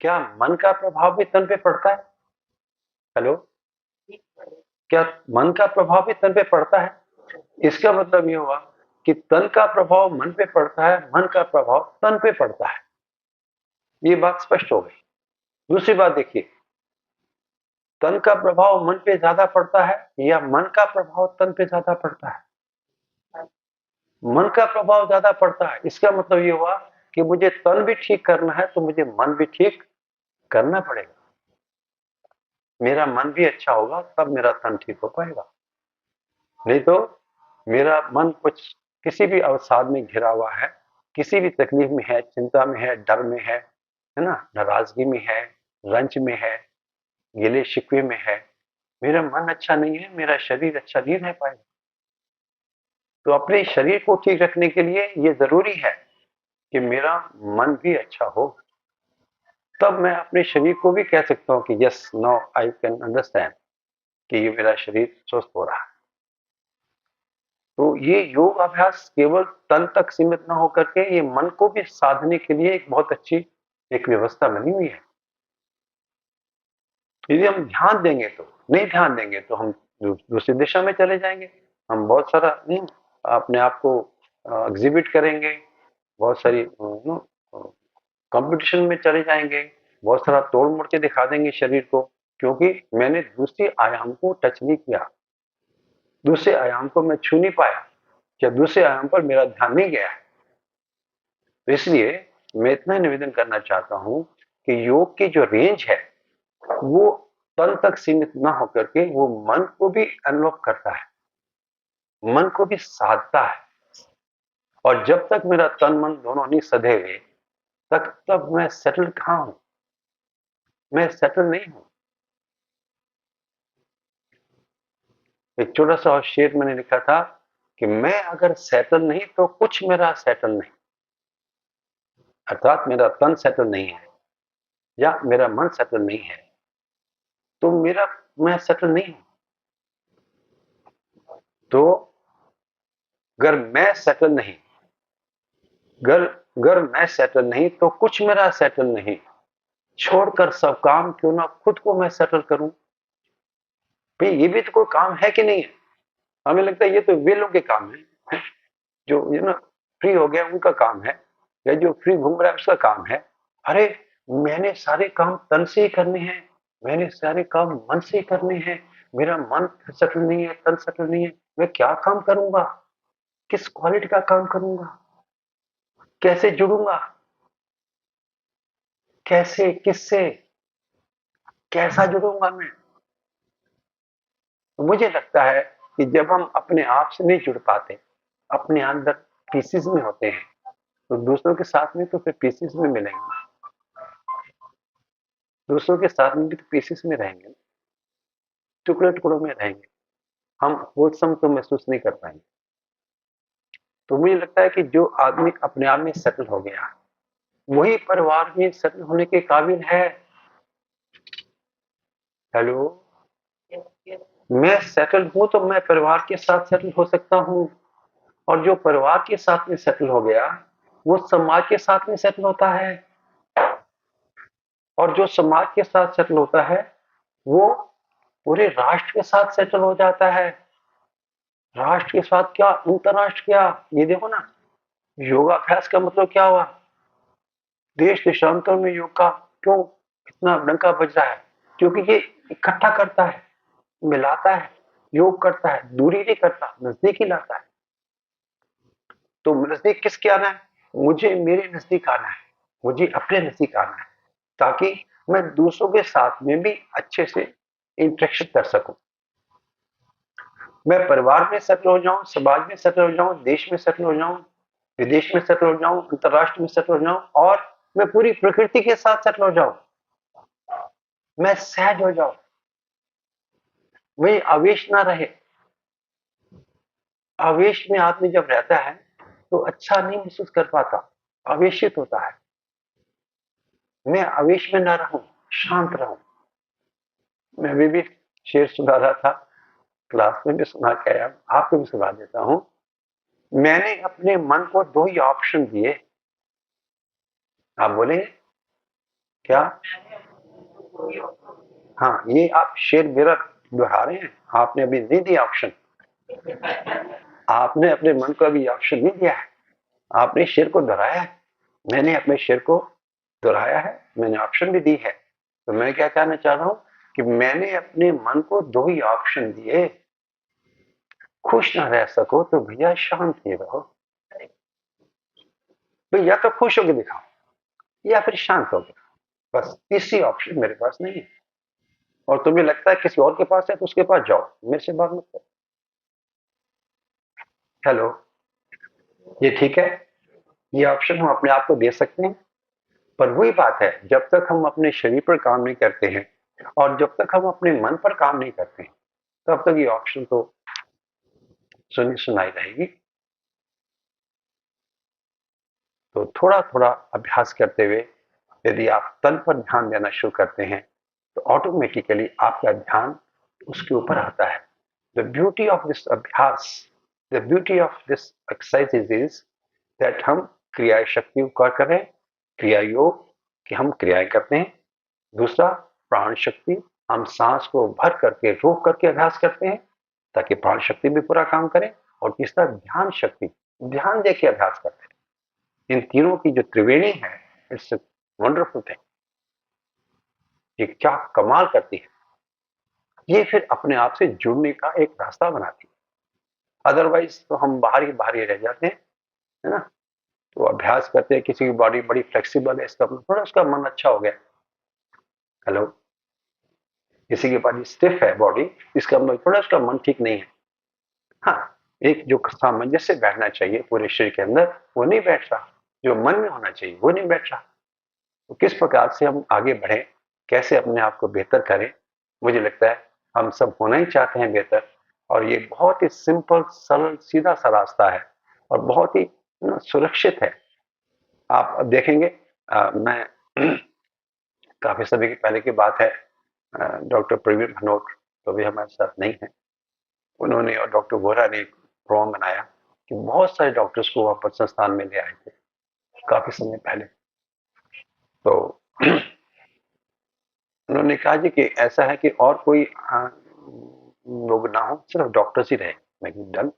क्या मन का प्रभाव भी तन पे पड़ता है? हेलो, क्या मन का प्रभाव भी तन पे पड़ता है? इसका मतलब ये हुआ कि तन का प्रभाव मन पे पड़ता है, मन का प्रभाव तन पे पड़ता है। ये बात स्पष्ट हो गई। दूसरी बात देखिए, तन का प्रभाव मन पे ज्यादा पड़ता है या मन का प्रभाव तन पे ज्यादा पड़ता है? मन का प्रभाव ज्यादा पड़ता है। इसका मतलब ये हुआ कि मुझे तन भी ठीक करना है तो मुझे मन भी ठीक करना पड़ेगा। मेरा मन भी अच्छा होगा तब मेरा तन ठीक हो पाएगा। नहीं तो मेरा मन कुछ किसी भी अवसाद में घिरा हुआ है, किसी भी तकलीफ में है, चिंता में है, डर में है ना, नाराजगी में है, रंज में है, गिले शिकवे में है, मेरा मन अच्छा नहीं है, मेरा शरीर अच्छा नहीं रह पाएगा। तो अपने शरीर को ठीक रखने के लिए ये जरूरी है कि मेरा मन भी अच्छा हो। तब मैं अपने शरीर को भी कह सकता हूँ कि yes, now I can understand कि ये मेरा शरीर स्वस्थ हो रहा है। तो ये योग अभ्यास केवल तन तक सीमित ना होकर के ये मन को भी साधने के लिए एक बहुत अच्छी एक व्यवस्था बनी हुई है। यदि हम ध्यान देंगे तो, नहीं ध्यान देंगे तो हम दूसरी दिशा में चले जाएंगे। हम बहुत सारा नहीं अपने आप को एग्जिबिट करेंगे, बहुत सारी कंपटीशन में चले जाएंगे, बहुत सारा तोड़ मोड़ के दिखा देंगे शरीर को, क्योंकि मैंने दूसरे आयाम को टच नहीं किया, दूसरे आयाम को मैं छू नहीं पाया, या दूसरे आयाम पर मेरा ध्यान नहीं गया है। तो इसलिए मैं इतना निवेदन करना चाहता हूं कि योग की जो रेंज है वो तन तक सीमित ना होकर के वो मन को भी अनलॉक करता है, मन को भी साधता है। और जब तक मेरा तन मन दोनों नहीं सधे हुए तक तब मैं सेटल कहां हूं? मैं सेटल नहीं हूं। एक छोटा सा और शेर मैंने लिखा था कि मैं अगर सेटल नहीं तो कुछ मेरा सेटल नहीं। अर्थात मेरा तन सेटल नहीं है या मेरा मन सेटल नहीं है तो मेरा मैं सेटल नहीं हूं। तो अगर मैं सेटल नहीं, अगर अगर मैं सेटल नहीं तो कुछ मेरा सेटल नहीं। छोड़कर सब काम क्यों ना खुद को मैं सेटल करूं। भाई ये भी तो कोई काम है कि नहीं है? हमें लगता है ये तो वे लोग के काम है जो ये ना फ्री हो गया उनका काम है, या जो फ्री घूम रहा है उसका काम है। अरे मैंने सारे काम तन से ही करने हैं, मैंने सारे काम मन से ही करने हैं। मेरा मन सेटल नहीं है, तन सेटल नहीं है, मैं क्या काम करूंगा? किस क्वालिटी का काम करूंगा? कैसे जुड़ूंगा? कैसे, किससे, कैसा जुड़ूंगा मैं? तो मुझे लगता है कि जब हम अपने आप से नहीं जुड़ पाते, अपने अंदर पीसेस में होते हैं, तो दूसरों के साथ में तो फिर पीसेस में मिलेंगे, दूसरों के साथ में भी तो पीसेस में रहेंगे, टुकड़े टुकड़ों में रहेंगे, हम होलसम तो महसूस नहीं कर पाएंगे। तो मुझे लगता है कि जो आदमी अपने आप में सेटल हो गया वही परिवार में सेटल होने के काबिल है। हेलो, मैं सेटल हूं तो मैं परिवार के साथ सेटल हो सकता हूं, और जो परिवार के साथ में सेटल हो गया वो समाज के साथ में सेटल होता है, और जो समाज के साथ सेटल होता है वो पूरे राष्ट्र के साथ सेटल हो जाता है। राष्ट्र के साथ क्या, अंतरराष्ट्र क्या, ये देखो ना, योगाभ्यास का मतलब क्या हुआ? देश देशांतर में योग का क्यों इतना डंका बज रहा है? क्योंकि ये इकट्ठा करता है, मिलाता है, योग करता है, दूरी नहीं करता, नजदीक ही लाता है। तो नजदीक किसके आना है? मुझे मेरे नजदीक आना है, मुझे अपने नजदीक आना है, ताकि मैं दूसरों के साथ में भी अच्छे से इंटरेक्शन कर सकूं। मैं परिवार में सेटल हो जाऊं, समाज में सेटल हो जाऊं, देश में सेटल हो जाऊं, विदेश में सेटल हो जाऊं, अंतरराष्ट्र में सेटल हो जाऊं, और मैं पूरी प्रकृति के साथ सेटल हो जाऊं। मैं सहज हो जाऊं, वही आवेश ना रहे। आवेश में आदमी जब रहता है तो अच्छा नहीं महसूस कर पाता, आवेशित होता है। मैं आवेश में ना रहूं, शांत रहूं। मैं अभी भी शेर सुना रहा था, क्लास में भी सुना के आया, आपको भी सुना देता हूं। मैंने अपने मन को दो ही ऑप्शन दिए। आप बोलेंगे क्या? हाँ, ये आप शेर मेरा दोहरा रहे हैं, आपने अभी नहीं दिया ऑप्शन। आपने अपने मन को अभी ऑप्शन नहीं दिया है, आपने शेर को दोहराया है। मैंने अपने शेर को दोहराया है, मैंने ऑप्शन भी दी है। तो मैं क्या कहना चाह रहा हूं कि मैंने अपने मन को 2 ही ऑप्शन दिए। खुश ना रह सको तो भैया शांत ही रहो। भाई या तो खुश होकर दिखाओ या फिर शांत होकर, बस तीसरी ऑप्शन मेरे पास नहीं है। और तुम्हें लगता है किसी और के पास है तो उसके पास जाओ, मेरे से बात मत करो। हेलो, ये ठीक है? ये ऑप्शन हम अपने आप को दे सकते हैं। पर वही बात है, जब तक हम अपने शरीर पर काम नहीं करते हैं और जब तक हम अपने मन पर काम नहीं करते हैं, तब तक ये ऑप्शन तो सुनी सुनाई रहेगी। तो थोड़ा थोड़ा अभ्यास करते हुए यदि आप तन पर ध्यान देना शुरू करते हैं तो ऑटोमेटिकली आपका ध्यान उसके ऊपर आता है। द ब्यूटी ऑफ दिस अभ्यास, the beauty of this exercise is that हम क्रिया शक्ति का करें, क्रिया योग कि हम क्रियाएं करते हैं। दूसरा, प्राण शक्ति, हम सांस को भर करके रोक करके अभ्यास करते हैं ताकि प्राण शक्ति भी पूरा काम करे। और तीसरा, ध्यान शक्ति, ध्यान देके अभ्यास करते हैं। इन तीनों की जो त्रिवेणी है, इट्स वंडरफुल थिंग। ये क्या कमाल करती है, ये फिर अपने आप से जुड़ने का एक रास्ता बनाती है। अदरवाइज तो हम बाहर ही रह जाते हैं, है ना। तो अभ्यास करते हैं, किसी की बॉडी बड़ी फ्लेक्सिबल है, इसका थोड़ा उसका मन अच्छा हो गया। हेलो, किसी की बॉडी स्टिफ है बॉडी, इसका थोड़ा उसका मन ठीक नहीं है। हाँ, एक जो सामंजस्य बैठना चाहिए पूरे शरीर के अंदर, वो नहीं बैठ रहा। जो मन में होना चाहिए वो नहीं बैठ रहा। तो किस प्रकार से हम आगे बढ़े, कैसे अपने आप को बेहतर करें, मुझे लगता है हम सब होना ही चाहते हैं बेहतर। और ये बहुत ही सिंपल, सरल, सीधा सा रास्ता है और बहुत ही सुरक्षित है। आप अब देखेंगे, मैं काफी समय की पहले की बात है, डॉक्टर प्रवीण भनोट तो भी हमारे साथ नहीं है। उन्होंने और डॉक्टर वोरा ने एक प्रोग्राम बनाया कि बहुत सारे डॉक्टर्स को वहां पर संस्थान में ले आए थे काफी समय पहले। तो उन्होंने कहा जी कि ऐसा है कि और कोई लोग ना हो, सिर्फ डॉक्टर्स ही रहे। मैं डन।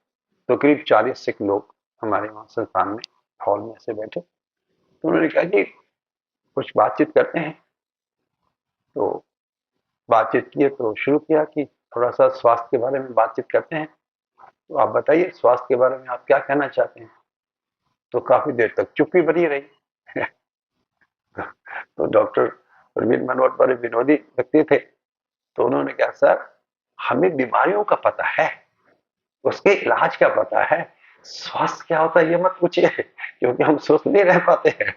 तो करीब 40 सिख लोग हमारे वहां संस्थान में हॉल में ऐसे बैठे। तो उन्होंने कहा जी कुछ बातचीत करते हैं। तो बातचीत किए, तो शुरू किया कि थोड़ा सा स्वास्थ्य के बारे में बातचीत करते हैं। तो आप बताइए स्वास्थ्य के बारे में आप क्या कहना चाहते हैं। तो काफी देर तक चुप्पी बनी रही। तो डॉक्टर प्रवीण मनोहर बड़े विनोदी व्यक्ति थे। तो उन्होंने कहा, सर हमें बीमारियों का पता है, उसके इलाज का पता है, स्वास्थ्य क्या होता है ये मत पूछिए, क्योंकि हम स्वस्थ नहीं रह पाते हैं।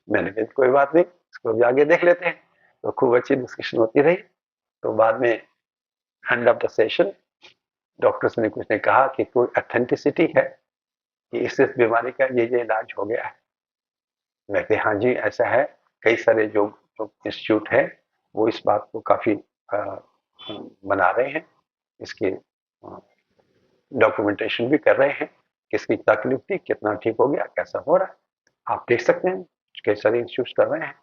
मैंने कहा कोई बात नहीं, इसको भी आगे देख लेते हैं। तो खूब अच्छी डिस्कशन होती रही। तो बाद में end of the session doctors ने कुछ ने कहा कि कोई ऑथेंटिसिटी है कि इस बीमारी का ये इलाज हो गया है। मैं कहा हाँ जी ऐसा है। कई सारे जो जो इंस्टीट्यूट है वो इस बात को काफी बना रहे हैं, इसके डॉक्यूमेंटेशन भी कर रहे हैं, किसकी तकलीफ थी, कितना ठीक हो गया, कैसा हो रहा है। आप देख सकते हैं कई सारे इंस्टीट्यूट कर रहे हैं।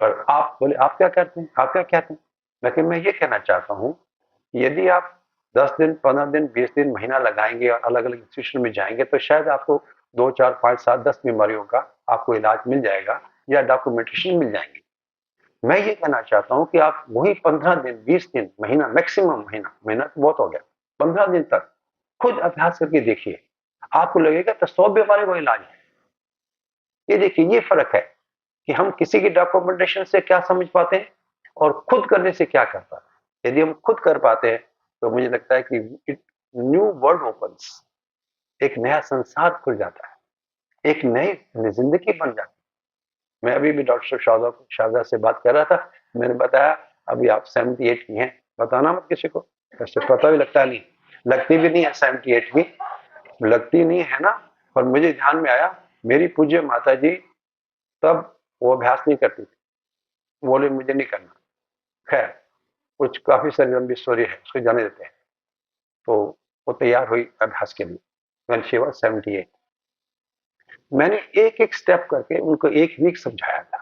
पर आप बोले आप क्या करते हैं, आप क्या कहते हैं। लेकिन मैं ये कहना चाहता हूँ, यदि आप 10 दिन, 15 दिन, 20 दिन, महीना लगाएंगे और अलग अलग इंस्टीट्यूशन में जाएंगे तो शायद आपको 2, 4, 5, 7, 10 बीमारियों का आपको इलाज मिल जाएगा या डॉक्यूमेंटेशन मिल जाएंगे। मैं ये कहना चाहता हूँ कि आप वही 15 दिन, 20 दिन, महीना, मैक्सिमम महीना तो बहुत हो गया, 15 दिन तक खुद अभ्यास करके देखिए। आपको लगेगा तो 100 बीमारी का इलाज है। ये देखिए, ये फर्क है कि हम किसी की डॉक्यूमेंटेशन से क्या समझ पाते हैं और खुद करने से क्या कर पाते हैं। यदि हम खुद कर पाते हैं तो मुझे लगता है कि इट न्यू वर्ल्ड ओपन्स, एक नया संसार खुल जाता है, एक नई जिंदगी बन जाती है। मैं अभी भी डॉक्टर शारदा से बात कर रहा था। मैंने बताया अभी आप 78 की हैं, बताना मत किसी को, वैसे पता भी लगता नहीं, लगती भी नहीं है 78 की, लगती नहीं है ना। पर मुझे ध्यान में आया मेरी पूज्य माता जी तब वो अभ्यास नहीं करती थी, बोले मुझे नहीं करना। खैर, कुछ काफी सारी लंबी स्टोरी है, उसको जाने देते हैं। तो वो तैयार हुई अभ्यास के लिए when she was 78। मैंने एक एक स्टेप करके उनको एक वीक समझाया था।